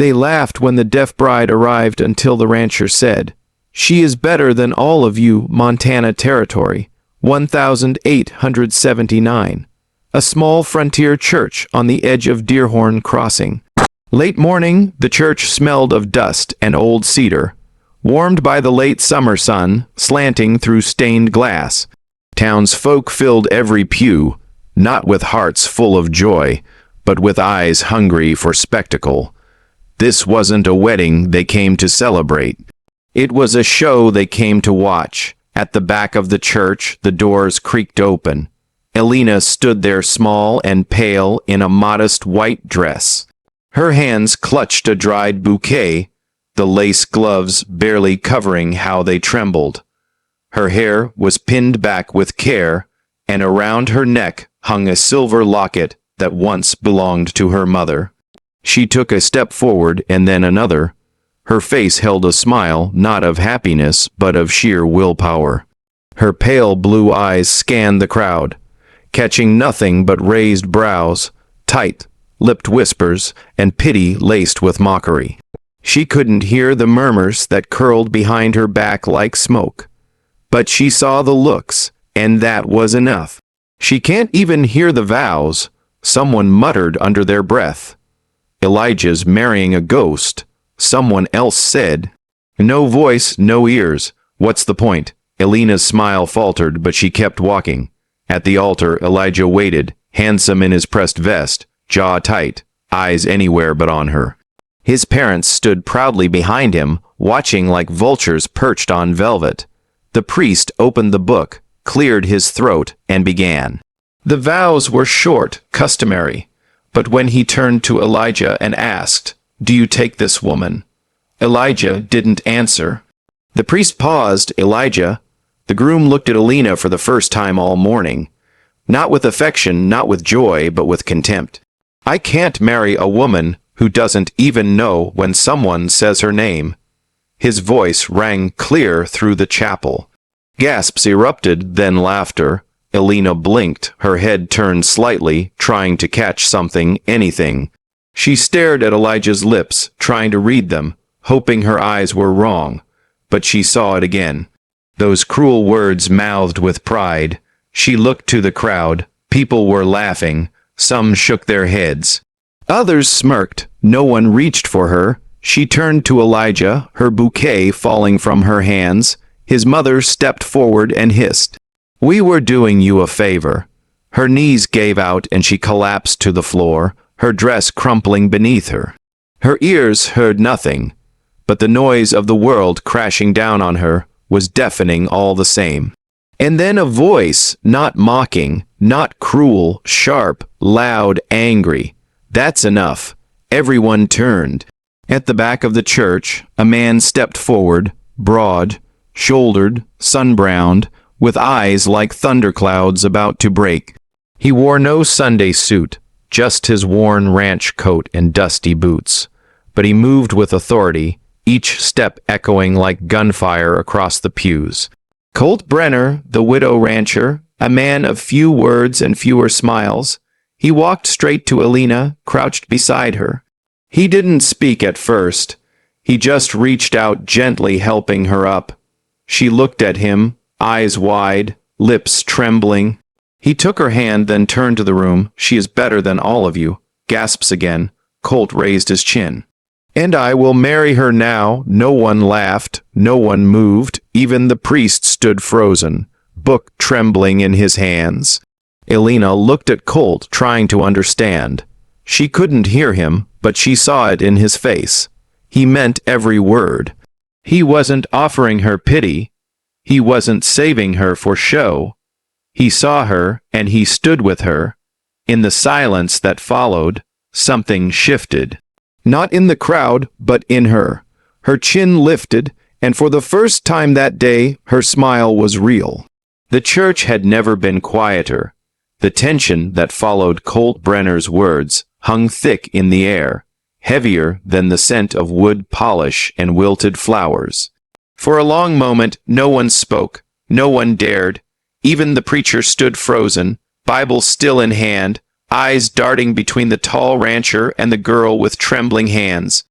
They laughed when the deaf bride arrived until the rancher said, "She is better than all of you, Montana Territory, 1879. A small frontier church on the edge of Deerhorn Crossing." Late morning, the church smelled of dust and old cedar, warmed by the late summer sun slanting through stained glass. Townsfolk filled every pew, not with hearts full of joy, but with eyes hungry for spectacle. This wasn't a wedding they came to celebrate. It was a show they came to watch. At the back of the church, the doors creaked open. Elena stood there small and pale in a modest white dress. Her hands clutched a dried bouquet, the lace gloves barely covering how they trembled. Her hair was pinned back with care, and around her neck hung a silver locket that once belonged to her mother. She took a step forward and then another. Her face held a smile, not of happiness, but of sheer willpower. Her pale blue eyes scanned the crowd, catching nothing but raised brows, tight-lipped whispers, and pity laced with mockery. She couldn't hear the murmurs that curled behind her back like smoke, but she saw the looks, and that was enough. "She can't even hear the vows," someone muttered under their breath. "Elijah's marrying a ghost," someone else said. "No voice, no ears. What's the point?" Elena's smile faltered, but she kept walking. At the altar, Elijah waited, handsome in his pressed vest, jaw tight, eyes anywhere but on her. His parents stood proudly behind him, watching like vultures perched on velvet. The priest opened the book, cleared his throat, and began. The vows were short, customary, but when he turned to Elijah and asked, "Do you take this woman?" Elijah didn't answer. The priest paused. "Elijah." The groom looked at Elena for the first time all morning. Not with affection, not with joy, but with contempt. "I can't marry a woman who doesn't even know when someone says her name." His voice rang clear through the chapel. Gasps erupted, then laughter. Elena blinked, her head turned slightly, trying to catch something, anything. She stared at Elijah's lips, trying to read them, hoping her eyes were wrong. But she saw it again. Those cruel words mouthed with pride. She looked to the crowd. People were laughing. Some shook their heads. Others smirked. No one reached for her. She turned to Elijah, her bouquet falling from her hands. His mother stepped forward and hissed, "We were doing you a favor." Her knees gave out and she collapsed to the floor, her dress crumpling beneath her. Her ears heard nothing, but the noise of the world crashing down on her was deafening all the same. And then a voice, not mocking, not cruel, sharp, loud, angry. "That's enough." Everyone turned. At the back of the church, a man stepped forward, broad, shouldered, sun-browned, with eyes like thunderclouds about to break. He wore no Sunday suit, just his worn ranch coat and dusty boots. But he moved with authority, each step echoing like gunfire across the pews. Colt Brenner, the widow rancher, a man of few words and fewer smiles, he walked straight to Elena, crouched beside her. He didn't speak at first. He just reached out gently, helping her up. She looked at him, eyes wide, lips trembling. He took her hand, then turned to the room. "She is better than all of you." Gasps again. Colt raised his chin. "And I will marry her now." No one laughed. No one moved. Even the priest stood frozen, book trembling in his hands. Elena looked at Colt, trying to understand. She couldn't hear him, but she saw it in his face. He meant every word. He wasn't offering her pity. He wasn't saving her for show. He saw her, and he stood with her. In the silence that followed, something shifted. Not in the crowd, but in her. Her chin lifted, and for the first time that day, her smile was real. The church had never been quieter. The tension that followed Colt Brenner's words hung thick in the air, heavier than the scent of wood polish and wilted flowers. For a long moment, no one spoke, no one dared. Even the preacher stood frozen, Bible still in hand, eyes darting between the tall rancher and the girl with trembling hands.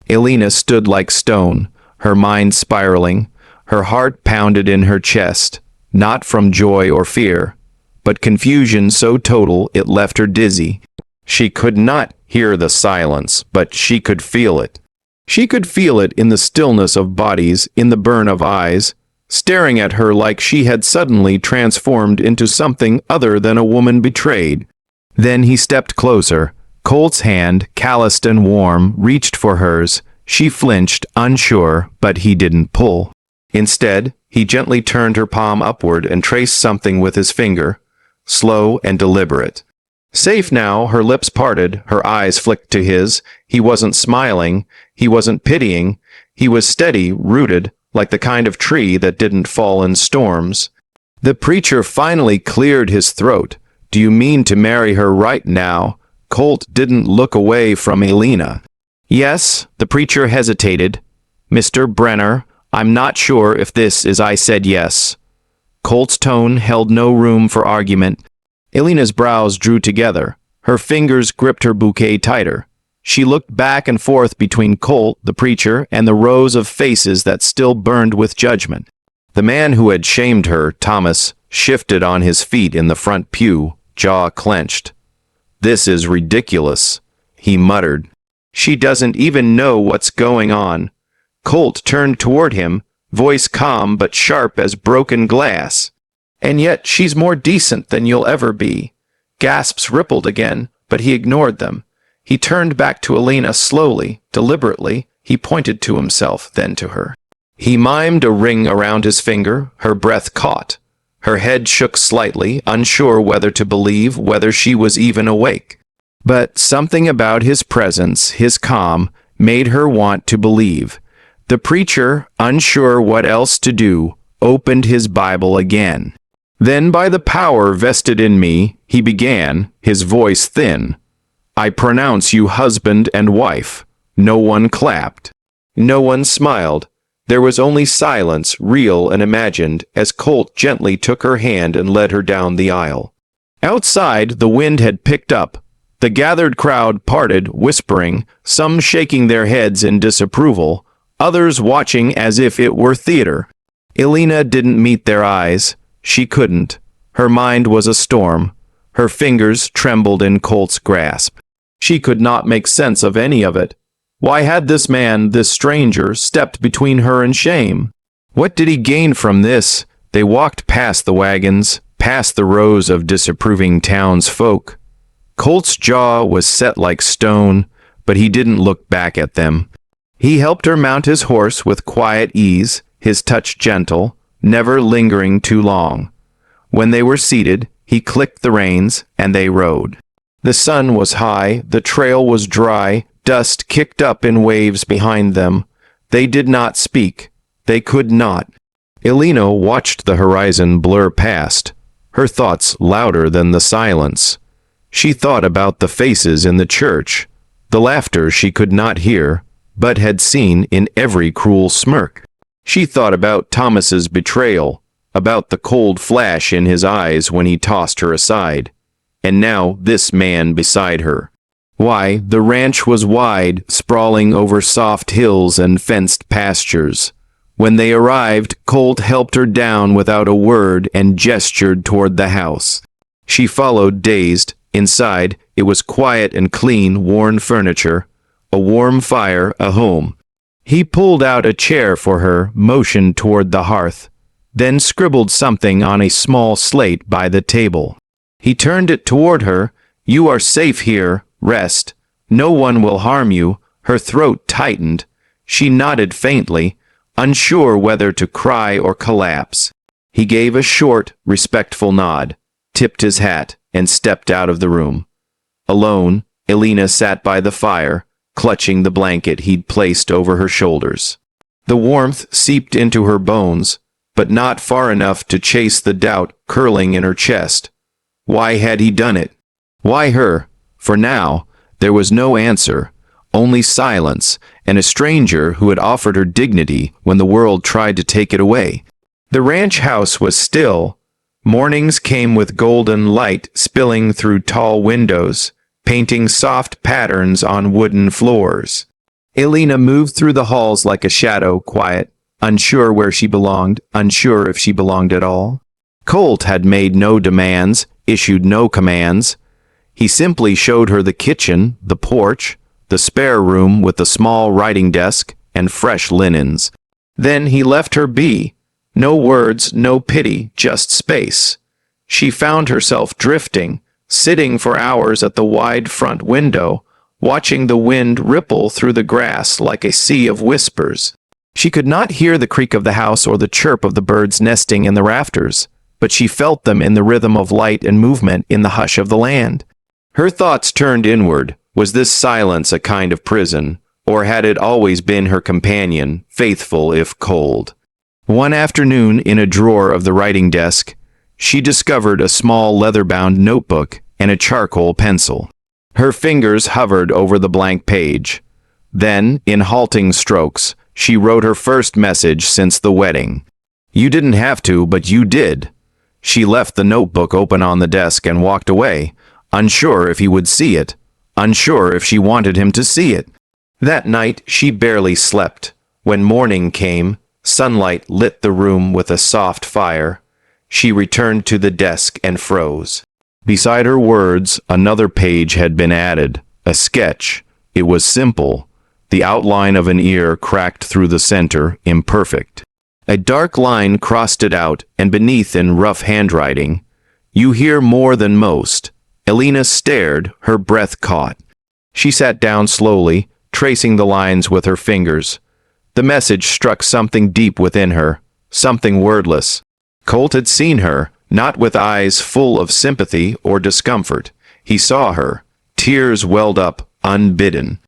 Elena stood like stone, her mind spiraling, her heart pounded in her chest, not from joy or fear, but confusion so total it left her dizzy. She could not hear the silence, but she could feel it. She could feel it in the stillness of bodies, in the burn of eyes, staring at her like she had suddenly transformed into something other than a woman betrayed. Then he stepped closer. Colt's hand, calloused and warm, reached for hers. She flinched, unsure, but he didn't pull. Instead, he gently turned her palm upward and traced something with his finger, slow and deliberate. Safe now, her lips parted, her eyes flicked to his. He wasn't smiling, he wasn't pitying, he was steady, rooted, like the kind of tree that didn't fall in storms. The preacher finally cleared his throat. "Do you mean to marry her right now?" Colt didn't look away from Elena. "Yes," the preacher hesitated. "Mr. Brenner, I'm not sure if this is I said yes." Colt's tone held no room for argument. Elena's brows drew together. Her fingers gripped her bouquet tighter. She looked back and forth between Colt, the preacher, and the rows of faces that still burned with judgment. The man who had shamed her, Thomas, shifted on his feet in the front pew, jaw clenched. "This is ridiculous," he muttered. "She doesn't even know what's going on." Colt turned toward him, voice calm but sharp as broken glass. "And yet she's more decent than you'll ever be." Gasps rippled again, but he ignored them. He turned back to Elena slowly, deliberately. He pointed to himself, then to her. He mimed a ring around his finger. Her breath caught. Her head shook slightly, unsure whether to believe, whether she was even awake. But something about his presence, his calm, made her want to believe. The preacher, unsure what else to do, opened his Bible again. "Then by the power vested in me," he began, his voice thin, "I pronounce you husband and wife." No one clapped. No one smiled. There was only silence, real and imagined, as Colt gently took her hand and led her down the aisle. Outside, the wind had picked up. The gathered crowd parted, whispering, some shaking their heads in disapproval, others watching as if it were theater. Elena didn't meet their eyes. She couldn't. Her mind was a storm. Her fingers trembled in Colt's grasp. She could not make sense of any of it. Why had this man, this stranger, stepped between her and shame? What did he gain from this? They walked past the wagons, past the rows of disapproving townsfolk. Colt's jaw was set like stone, but he didn't look back at them. He helped her mount his horse with quiet ease, his touch gentle, never lingering too long. When they were seated, he clicked the reins, and they rode. The sun was high, the trail was dry, dust kicked up in waves behind them. They did not speak. They could not. Elena watched the horizon blur past, her thoughts louder than the silence. She thought about the faces in the church, the laughter she could not hear, but had seen in every cruel smirk. She thought about Thomas's betrayal, about the cold flash in his eyes when he tossed her aside. And now this man beside her. Why, the ranch was wide, sprawling over soft hills and fenced pastures. When they arrived, Colt helped her down without a word and gestured toward the house. She followed, dazed. Inside, it was quiet and clean, worn furniture, a warm fire, a home. He pulled out a chair for her, motioned toward the hearth, then scribbled something on a small slate by the table. He turned it toward her. "You are safe here. Rest. No one will harm you." Her throat tightened. She nodded faintly, unsure whether to cry or collapse. He gave a short, respectful nod, tipped his hat, and stepped out of the room. Alone, Elena sat by the fire, clutching the blanket he'd placed over her shoulders. The warmth seeped into her bones, but not far enough to chase the doubt curling in her chest. Why had he done it? Why her? For now, there was no answer, only silence, and a stranger who had offered her dignity when the world tried to take it away. The ranch house was still. Mornings came with golden light spilling through tall windows, painting soft patterns on wooden floors. Elena moved through the halls like a shadow, quiet, unsure where she belonged, unsure if she belonged at all. Colt had made no demands, issued no commands. He simply showed her the kitchen, the porch, the spare room with the small writing desk and fresh linens. Then he left her be. No words, no pity, just space. She found herself drifting, sitting for hours at the wide front window, watching the wind ripple through the grass like a sea of whispers. She could not hear the creak of the house or the chirp of the birds nesting in the rafters, but she felt them in the rhythm of light and movement in the hush of the land. Her thoughts turned inward. Was this silence a kind of prison, or had it always been her companion, faithful if cold? One afternoon, in a drawer of the writing desk, she discovered a small leather-bound notebook and a charcoal pencil. Her fingers hovered over the blank page. Then, in halting strokes, she wrote her first message since the wedding. "You didn't have to, but you did." She left the notebook open on the desk and walked away, unsure if he would see it, unsure if she wanted him to see it. That night she barely slept. When morning came, sunlight lit the room with a soft fire. She returned to the desk and froze. Beside her words, another page had been added, a sketch. It was simple. The outline of an ear cracked through the center, imperfect. A dark line crossed it out, and beneath in rough handwriting, "You hear more than most." Elena stared, her breath caught. She sat down slowly, tracing the lines with her fingers. The message struck something deep within her, something wordless. Colt had seen her, not with eyes full of sympathy or discomfort. He saw her. Tears welled up, unbidden.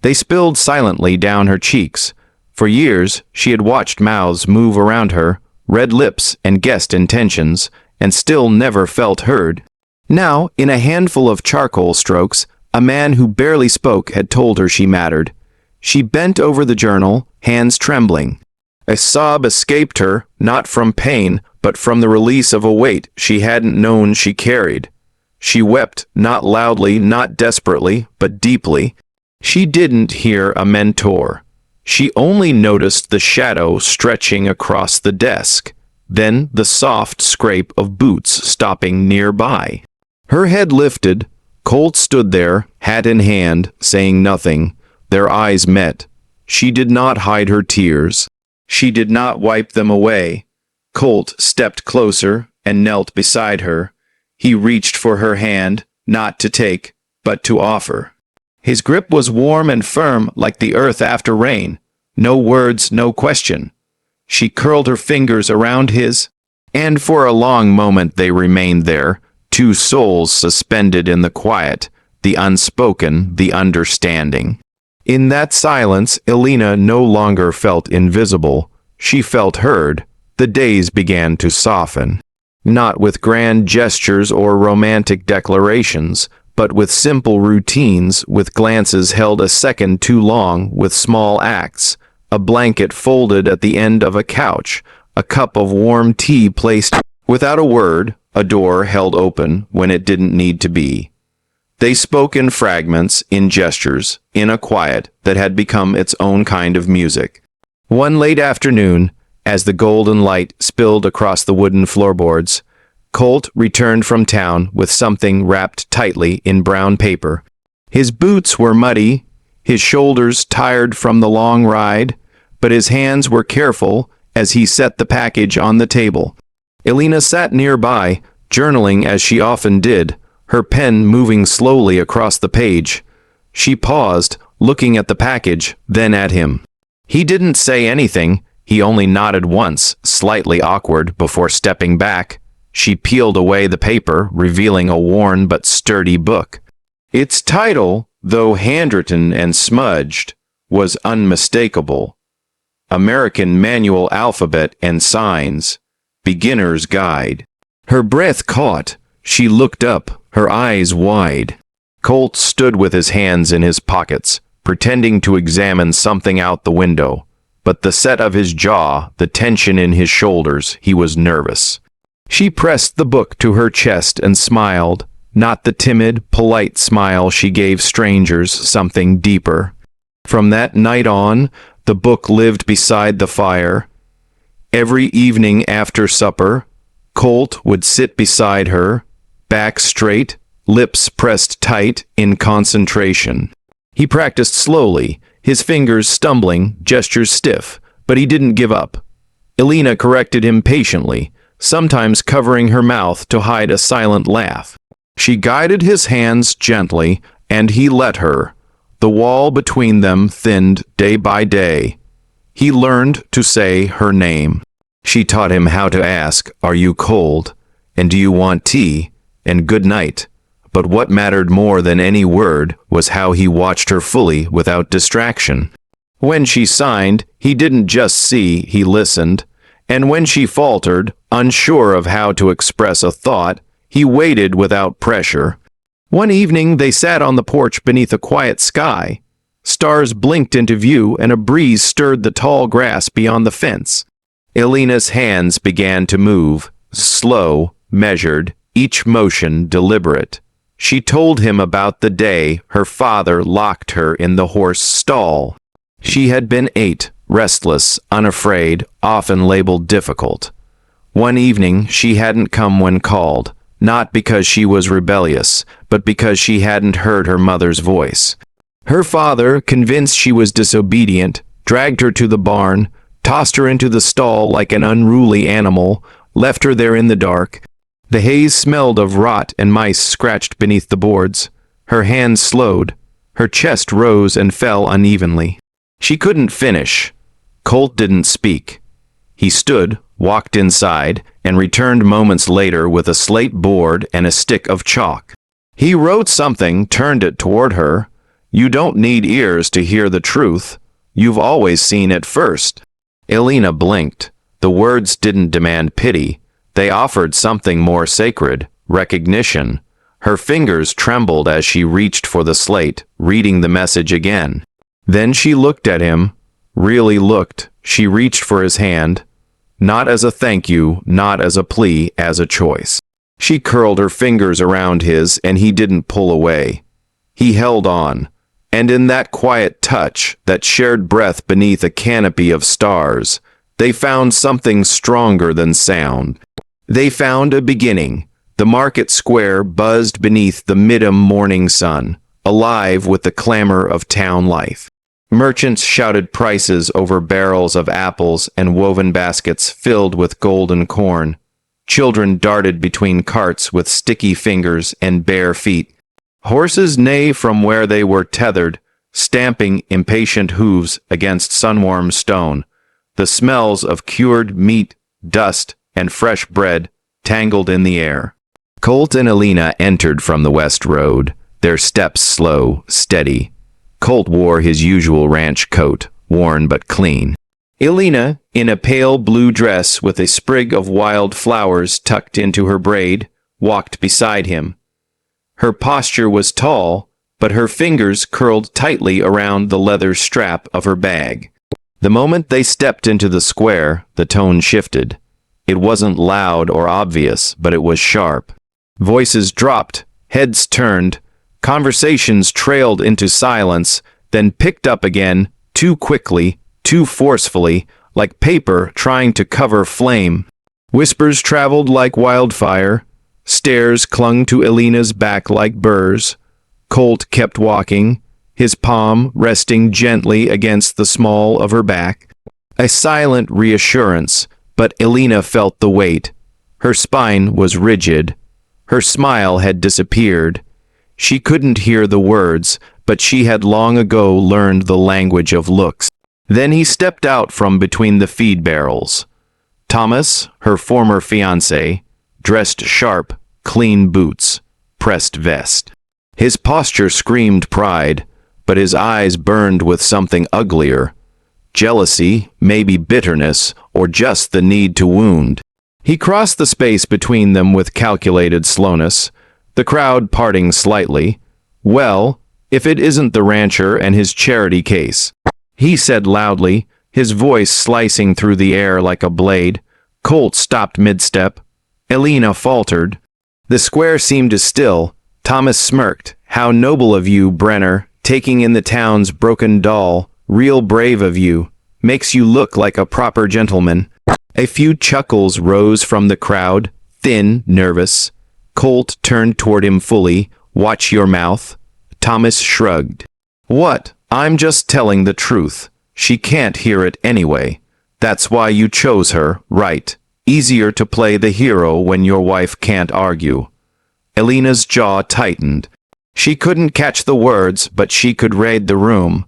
They spilled silently down her cheeks. For years, she had watched mouths move around her, read lips and guessed intentions, and still never felt heard. Now, in a handful of charcoal strokes, a man who barely spoke had told her she mattered. She bent over the journal, hands trembling. A sob escaped her, not from pain, but from the release of a weight she hadn't known she carried. She wept, not loudly, not desperately, but deeply. She didn't hear a mentor. She only noticed the shadow stretching across the desk, then the soft scrape of boots stopping nearby. Her head lifted. Colt stood there, hat in hand, saying nothing. Their eyes met. She did not hide her tears. She did not wipe them away. Colt stepped closer and knelt beside her. He reached for her hand, not to take, but to offer. His grip was warm and firm like the earth after rain. No words, no question. She curled her fingers around his, and for a long moment they remained there, two souls suspended in the quiet, the unspoken, the understanding. In that silence, Elena no longer felt invisible. She felt heard. The days began to soften. Not with grand gestures or romantic declarations, but with simple routines, with glances held a second too long, with small acts. A blanket folded at the end of a couch, a cup of warm tea placed without a word, a door held open when it didn't need to be. They spoke in fragments, in gestures, in a quiet that had become its own kind of music. One late afternoon, as the golden light spilled across the wooden floorboards, Colt returned from town with something wrapped tightly in brown paper. His boots were muddy, his shoulders tired from the long ride, but his hands were careful as he set the package on the table. Elena sat nearby, journaling as she often did, her pen moving slowly across the page. She paused, looking at the package, then at him. He didn't say anything. He only nodded once, slightly awkward, before stepping back. She peeled away the paper, revealing a worn but sturdy book. Its title, though handwritten and smudged, was unmistakable. American Manual Alphabet and Signs. Beginner's Guide. Her breath caught. She looked up, her eyes wide. Colt stood with his hands in his pockets, pretending to examine something out the window. But the set of his jaw, the tension in his shoulders, he was nervous. She pressed the book to her chest and smiled, not the timid, polite smile she gave strangers, something deeper. From that night on, the book lived beside the fire. Every evening after supper, Colt would sit beside her, back straight, lips pressed tight in concentration. He practiced slowly, his fingers stumbling, gestures stiff, but he didn't give up. Elena corrected him patiently, sometimes covering her mouth to hide a silent laugh. She guided his hands gently, and he let her. The wall between them thinned day by day. He learned to say her name. She taught him how to ask, "Are you cold?" and "Do you want tea?" and "Good night." But what mattered more than any word was how he watched her fully without distraction. When she signed, he didn't just see, he listened. And when she faltered, unsure of how to express a thought, he waited without pressure. One evening they sat on the porch beneath a quiet sky. Stars blinked into view and a breeze stirred the tall grass beyond the fence. Elena's hands began to move, slow, measured, each motion deliberate. She told him about the day her father locked her in the horse stall. She had been 8, restless, unafraid, often labeled difficult. One evening she hadn't come when called, not because she was rebellious, but because she hadn't heard her mother's voice. Her father, convinced she was disobedient, dragged her to the barn, tossed her into the stall like an unruly animal, left her there in the dark. The haze smelled of rot and mice scratched beneath the boards. Her hands slowed. Her chest rose and fell unevenly. She couldn't finish. Colt didn't speak. He stood, walked inside, and returned moments later with a slate board and a stick of chalk. He wrote something, turned it toward her. "You don't need ears to hear the truth. You've always seen it first." Elena blinked. The words didn't demand pity. They offered something more sacred, recognition. Her fingers trembled as she reached for the slate, reading the message again. Then she looked at him, really looked. She reached for his hand, not as a thank you, not as a plea, as a choice. She curled her fingers around his, and he didn't pull away. He held on, and in that quiet touch, that shared breath beneath a canopy of stars, they found something stronger than sound. They found a beginning. The market square buzzed beneath the mid-autumn morning sun, alive with the clamor of town life. Merchants shouted prices over barrels of apples and woven baskets filled with golden corn. Children darted between carts with sticky fingers and bare feet. Horses neighed from where they were tethered, stamping impatient hooves against sun-warmed stone. The smells of cured meat, dust, and fresh bread tangled in the air. Colt and Elena entered from the west road, their steps slow, steady. Colt wore his usual ranch coat, worn but clean. Elena, in a pale blue dress with a sprig of wild flowers tucked into her braid, walked beside him. Her posture was tall, but her fingers curled tightly around the leather strap of her bag. The moment they stepped into the square, the tone shifted. It wasn't loud or obvious, but it was sharp. Voices dropped, heads turned, conversations trailed into silence, then picked up again, too quickly, too forcefully, like paper trying to cover flame. Whispers traveled like wildfire. Stares clung to Elena's back like burrs. Colt kept walking, his palm resting gently against the small of her back. A silent reassurance, but Elena felt the weight. Her spine was rigid. Her smile had disappeared. She couldn't hear the words, but she had long ago learned the language of looks. Then he stepped out from between the feed barrels. Thomas, her former fiancé, dressed sharp, clean boots, pressed vest. His posture screamed pride, but his eyes burned with something uglier. Jealousy, maybe bitterness, or just the need to wound. He crossed the space between them with calculated slowness, the crowd parting slightly. "Well, if it isn't the rancher and his charity case," he said loudly, his voice slicing through the air like a blade. Colt stopped mid-step. Elena faltered. The square seemed to still. Thomas smirked. "How noble of you, Brenner. taking in the town's broken doll. Real brave of you. Makes you look like a proper gentleman." A few chuckles rose from the crowd, thin, nervous. Colt turned toward him fully. "Watch your mouth." Thomas shrugged. "What? I'm just telling the truth. She can't hear it anyway. That's why you chose her, right? Easier to play the hero when your wife can't argue." Elena's jaw tightened. She couldn't catch the words, but she could read the room.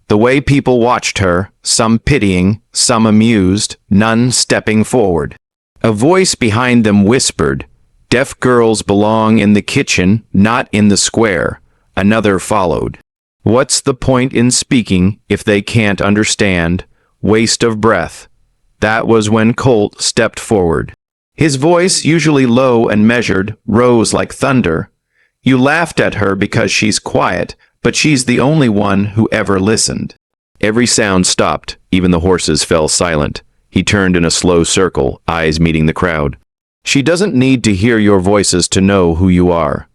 The way people watched her, some pitying, some amused, none stepping forward. A voice behind them whispered, "Deaf girls belong in the kitchen, not in the square." Another followed. "What's the point in speaking if they can't understand? Waste of breath." That was when Colt stepped forward. His voice, usually low and measured, rose like thunder. "You laughed at her because she's quiet, but she's the only one who ever listened." Every sound stopped, even the horses fell silent. He turned in a slow circle, eyes meeting the crowd. "She doesn't need to hear your voices to know who you are.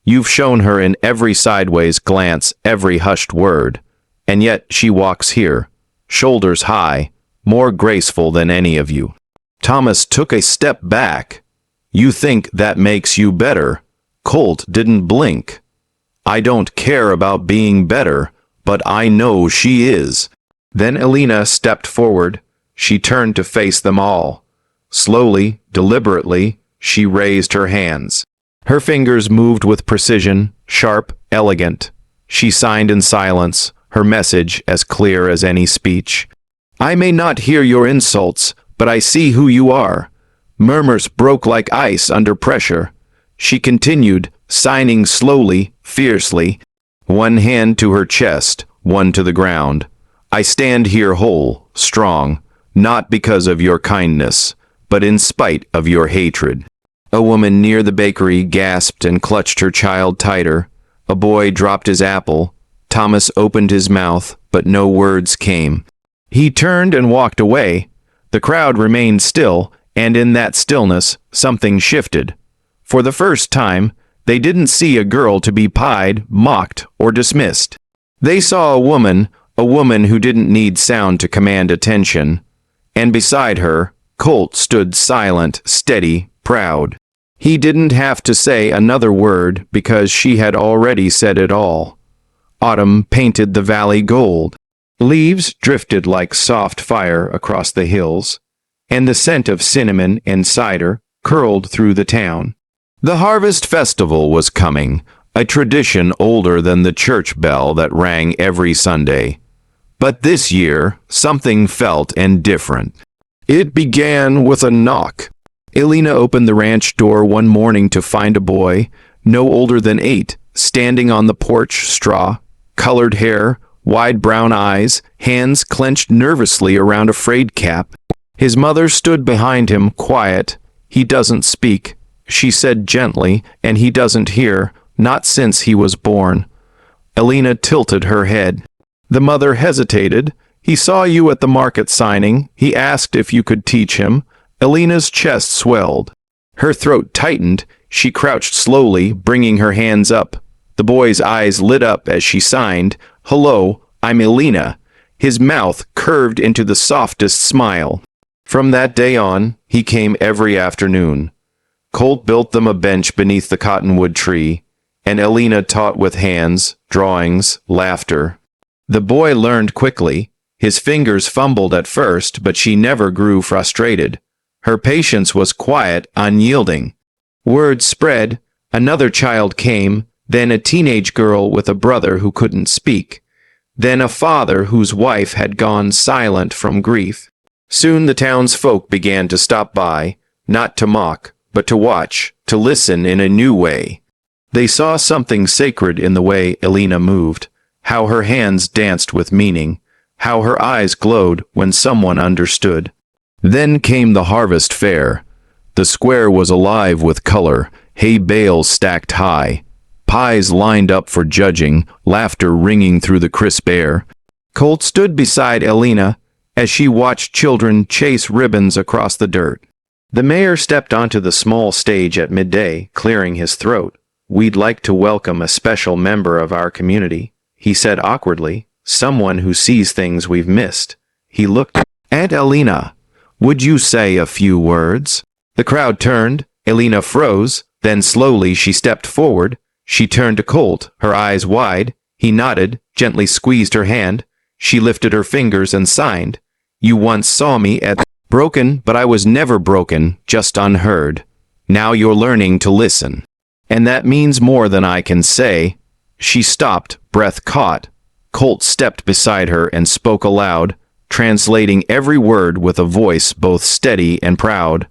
You've shown her in every sideways glance, every hushed word. And yet she walks here, shoulders high, more graceful than any of you." Thomas took a step back. "You think that makes you better?" Colt didn't blink. "I don't care about being better, but I know she is." Then Elena stepped forward. She turned to face them all. Slowly, deliberately, she raised her hands. Her fingers moved with precision, sharp, elegant. She signed in silence, her message as clear as any speech. "I may not hear your insults, but I see who you are." Murmurs broke like ice under pressure. She continued, signing slowly, fiercely, one hand to her chest, one to the ground. "I stand here whole, strong, not because of your kindness, but in spite of your hatred." A woman near the bakery gasped and clutched her child tighter. A boy dropped his apple. Thomas opened his mouth, but no words came. He turned and walked away. The crowd remained still, and in that stillness, something shifted. For the first time, they didn't see a girl to be pied, mocked, or dismissed. They saw a woman who didn't need sound to command attention. And beside her, Colt stood silent, steady, proud. He didn't have to say another word because she had already said it all. Autumn painted the valley gold. Leaves drifted like soft fire across the hills, and the scent of cinnamon and cider curled through the town. The harvest festival was coming, a tradition older than the church bell that rang every Sunday. But this year, something felt and different. It began with a knock. Elena opened the ranch door one morning to find a boy, no older than 8, standing on the porch straw, colored hair, wide brown eyes, hands clenched nervously around a frayed cap. His mother stood behind him, quiet. "He doesn't speak," she said gently, "and he doesn't hear, not since he was born." Elena tilted her head. The mother hesitated. "He saw you at the market signing. He asked if you could teach him." Elena's chest swelled. Her throat tightened. She crouched slowly, bringing her hands up. The boy's eyes lit up as she signed, "Hello, I'm Elena." His mouth curved into the softest smile. From that day on, he came every afternoon. Colt built them a bench beneath the cottonwood tree, and Elena taught with hands, drawings, laughter. The boy learned quickly. His fingers fumbled at first, but she never grew frustrated. Her patience was quiet, unyielding. Word spread. Another child came, then a teenage girl with a brother who couldn't speak, then a father whose wife had gone silent from grief. Soon the townsfolk began to stop by, not to mock, but to watch, to listen in a new way. They saw something sacred in the way Elena moved, how her hands danced with meaning, how her eyes glowed when someone understood. Then came the harvest fair. The square was alive with color, hay bales stacked high, pies lined up for judging, laughter ringing through the crisp air. Colt stood beside Elena as she watched children chase ribbons across the dirt. The mayor stepped onto the small stage at midday, clearing his throat. "We'd like to welcome a special member of our community," he said awkwardly. Someone who sees things we've missed. He looked. Aunt Elena, would you say a few words? The crowd turned. Elena froze. Then slowly she stepped forward. She turned to Colt, her eyes wide. He nodded, gently squeezed her hand. She lifted her fingers and signed. You once saw me at broken, but I was never broken, just unheard. Now you're learning to listen. And that means more than I can say. She stopped, breath caught. Colt stepped beside her and spoke aloud, translating every word with a voice both steady and proud.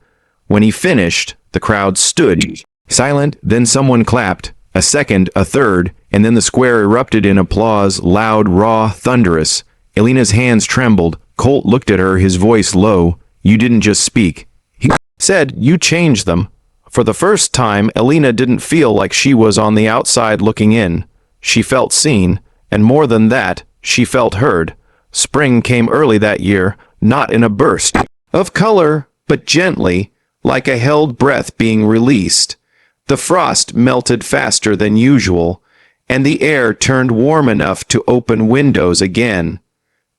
When he finished, the crowd stood, silent, then someone clapped, a second, a third, and then the square erupted in applause, loud, raw, thunderous. Elena's hands trembled. Colt looked at her, his voice low. You didn't just speak. He said, you changed them. For the first time, Elena didn't feel like she was on the outside looking in. She felt seen, and more than that, she felt heard. Spring came early that year, not in a burst of color, but gently, like a held breath being released. The frost melted faster than usual, and the air turned warm enough to open windows again.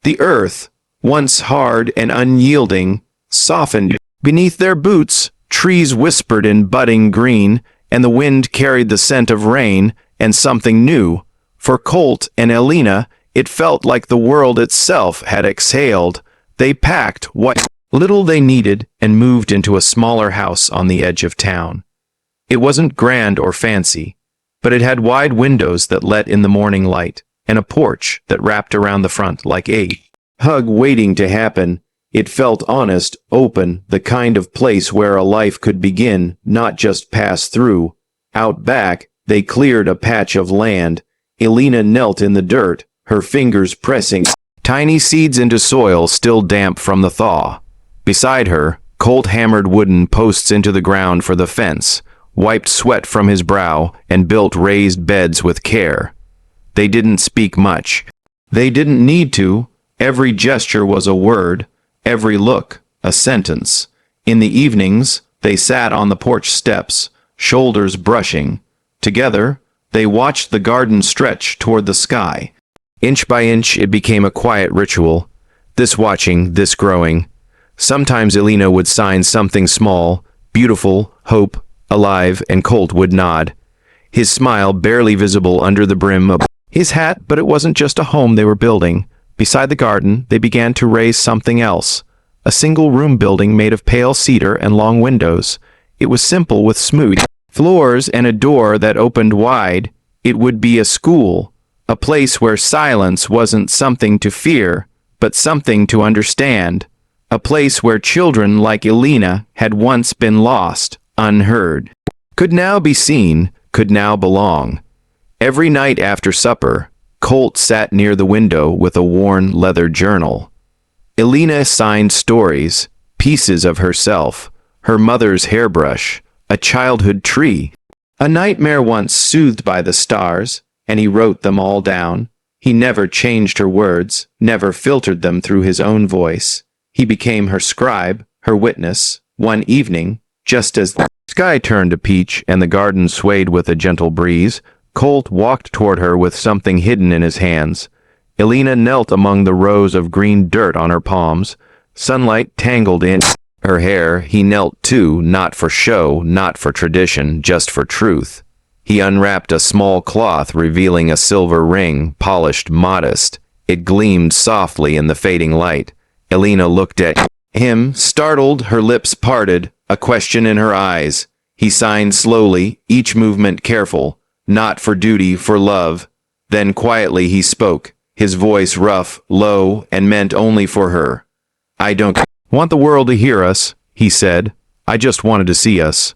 The earth, once hard and unyielding, softened beneath their boots. Trees whispered in budding green, and the wind carried the scent of rain and something new. For Colt and Elena, it felt like the world itself had exhaled. They packed what little they needed and moved into a smaller house on the edge of town. It wasn't grand or fancy, but it had wide windows that let in the morning light, and a porch that wrapped around the front like a hug waiting to happen. It felt honest, open, the kind of place where a life could begin, not just pass through. Out back, they cleared a patch of land. Elena knelt in the dirt, her fingers pressing tiny seeds into soil still damp from the thaw. Beside her, Colt hammered wooden posts into the ground for the fence, wiped sweat from his brow, and built raised beds with care. They didn't speak much. They didn't need to. Every gesture was a word, every look a sentence. In the evenings, they sat on the porch steps, shoulders brushing. Together, they watched the garden stretch toward the sky. Inch by inch, it became a quiet ritual. This watching, this growing. Sometimes Elena would sign something small, beautiful, hope, alive, and Colt would nod, his smile barely visible under the brim of his hat. But it wasn't just a home they were building. Beside the garden, they began to raise something else. A single-room building made of pale cedar and long windows. It was simple with smooth floors and a door that opened wide. It would be a school, a place where silence wasn't something to fear, but something to understand. A place where children like Elena had once been lost, unheard, could now be seen, could now belong. Every night after supper, Colt sat near the window with a worn leather journal. Elena signed stories, pieces of herself, her mother's hairbrush, a childhood tree, a nightmare once soothed by the stars, and he wrote them all down. He never changed her words, never filtered them through his own voice. He became her scribe, her witness. One evening, just as the sky turned to peach and the garden swayed with a gentle breeze, Colt walked toward her with something hidden in his hands. Elena knelt among the rows of green dirt on her palms. Sunlight tangled in her hair. He knelt too, not for show, not for tradition, just for truth. He unwrapped a small cloth, revealing a silver ring, polished, modest. It gleamed softly in the fading light. Elena looked at him, startled, her lips parted, a question in her eyes. He signed slowly, each movement careful, not for duty, for love. Then quietly he spoke, his voice rough, low, and meant only for her. I don't want the world to hear us, he said. I just wanted to see us.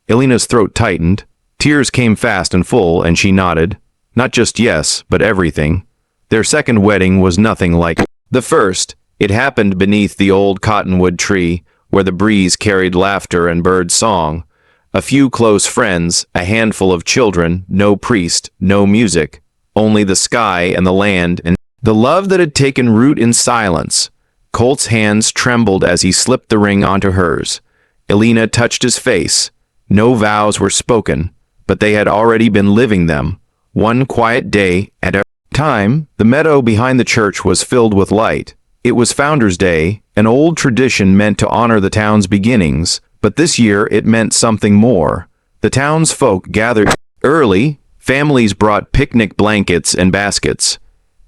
Elena's throat tightened. Tears came fast and full, and she nodded. Not just yes, but everything. Their second wedding was nothing like the first. It happened beneath the old cottonwood tree, where the breeze carried laughter and bird song. A few close friends, a handful of children, no priest, no music, only the sky and the land and the love that had taken root in silence. Colt's hands trembled as he slipped the ring onto hers. Elena touched his face. No vows were spoken, but they had already been living them. One quiet day at a Time, the meadow behind the church was filled with light. It was Founder's Day, an old tradition meant to honor the town's beginnings, but this year it meant something more. The townsfolk gathered early. Families brought picnic blankets and baskets.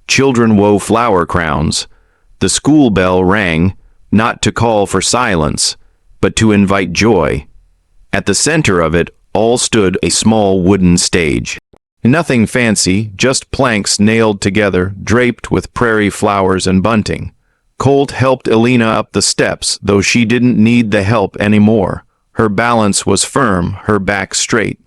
Children wove flower crowns. The school bell rang, not to call for silence, but to invite joy. At the center of it all stood a small wooden stage. Nothing fancy, just planks nailed together, draped with prairie flowers and bunting. Colt helped Elena up the steps, though she didn't need the help anymore. Her balance was firm, her back straight,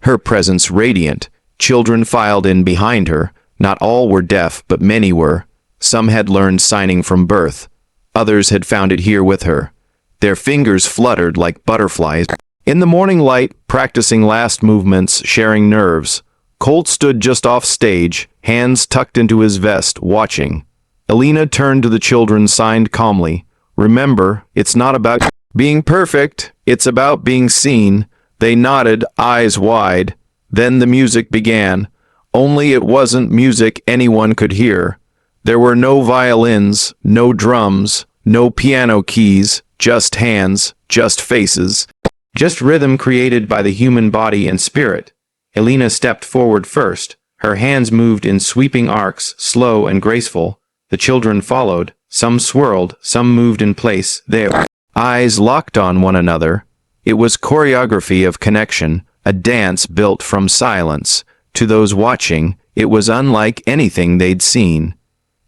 her presence radiant. Children filed in behind her. Not all were deaf, but many were. Some had learned signing from birth. Others had found it here with her. Their fingers fluttered like butterflies. In the morning light, practicing last movements, sharing nerves. Colt stood just off stage, hands tucked into his vest, watching. Elena turned to the children, signed calmly. Remember, it's not about being perfect, it's about being seen. They nodded, eyes wide. Then the music began. Only it wasn't music anyone could hear. There were no violins, no drums, no piano keys, just hands, just faces, just rhythm created by the human body and spirit. Elena stepped forward first. Her hands moved in sweeping arcs, slow and graceful. The children followed. Some swirled, some moved in place. Their eyes locked on one another. It was choreography of connection, a dance built from silence. To those watching, it was unlike anything they'd seen.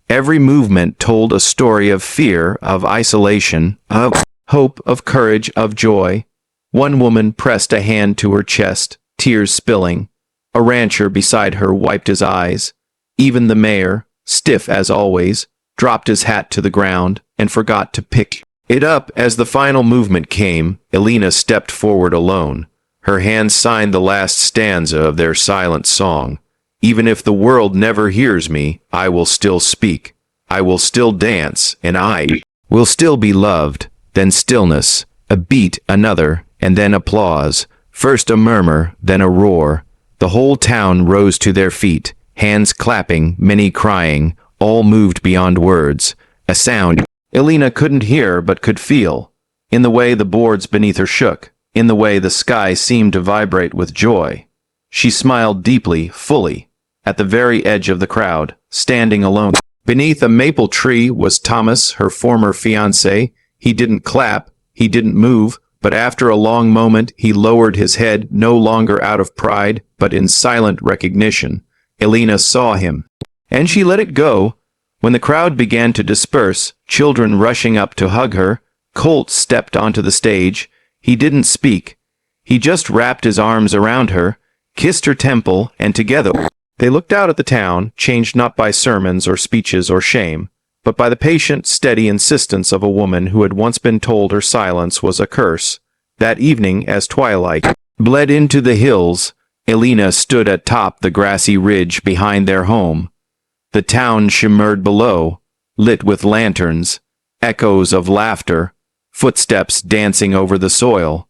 Every movement told a story of fear, of isolation, of hope, of courage, of joy. One woman pressed a hand to her chest, tears spilling. A rancher beside her wiped his eyes. Even the mayor, stiff as always, dropped his hat to the ground and forgot to pick it up. As the final movement came, Elena stepped forward alone. Her hands signed the last stanza of their silent song. Even if the world never hears me, I will still speak. I will still dance, and I will still be loved. Then stillness, a beat, another, and then applause. First a murmur, then a roar. The whole town rose to their feet, hands clapping, many crying, all moved beyond words. A sound Elena couldn't hear but could feel, in the way the boards beneath her shook, in the way the sky seemed to vibrate with joy. She smiled deeply, fully. At the very edge of the crowd, standing alone, beneath a maple tree, was Thomas, her former fiancé. He didn't clap, he didn't move, but after a long moment he lowered his head, no longer out of pride, but in silent recognition. Elena saw him, and she let it go. When the crowd began to disperse, children rushing up to hug her, Colt stepped onto the stage. He didn't speak. He just wrapped his arms around her, kissed her temple, and together they looked out at the town, changed not by sermons or speeches or shame, but by the patient, steady insistence of a woman who had once been told her silence was a curse. That evening, as twilight bled into the hills, Elena stood atop the grassy ridge behind their home. The town shimmered below, lit with lanterns, echoes of laughter, footsteps dancing over the soil.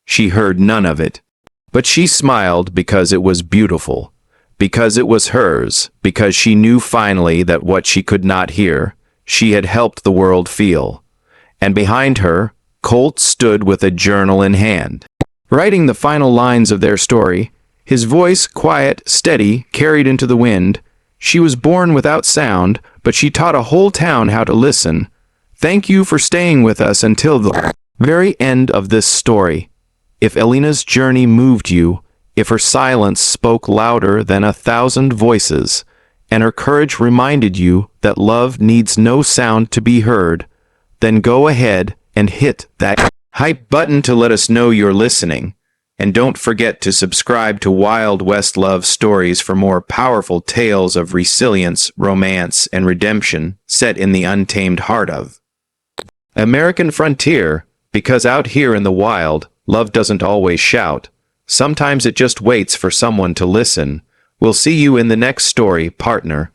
She heard none of it, but she smiled because it was beautiful, because it was hers, because she knew finally that what she could not hear, she had helped the world feel. And behind her, Colt stood with a journal in hand, writing the final lines of their story, his voice quiet, steady, carried into the wind. She was born without sound, but she taught a whole town how to listen. Thank you for staying with us until the very end of this story. If Elena's journey moved you, if her silence spoke louder than 1,000 voices, and her courage reminded you that love needs no sound to be heard, then go ahead and hit that hype button to let us know you're listening. And don't forget to subscribe to Wild West Love Stories for more powerful tales of resilience, romance, and redemption set in the untamed heart of American frontier, because out here in the wild, love doesn't always shout. Sometimes it just waits for someone to listen. We'll see you in the next story, partner.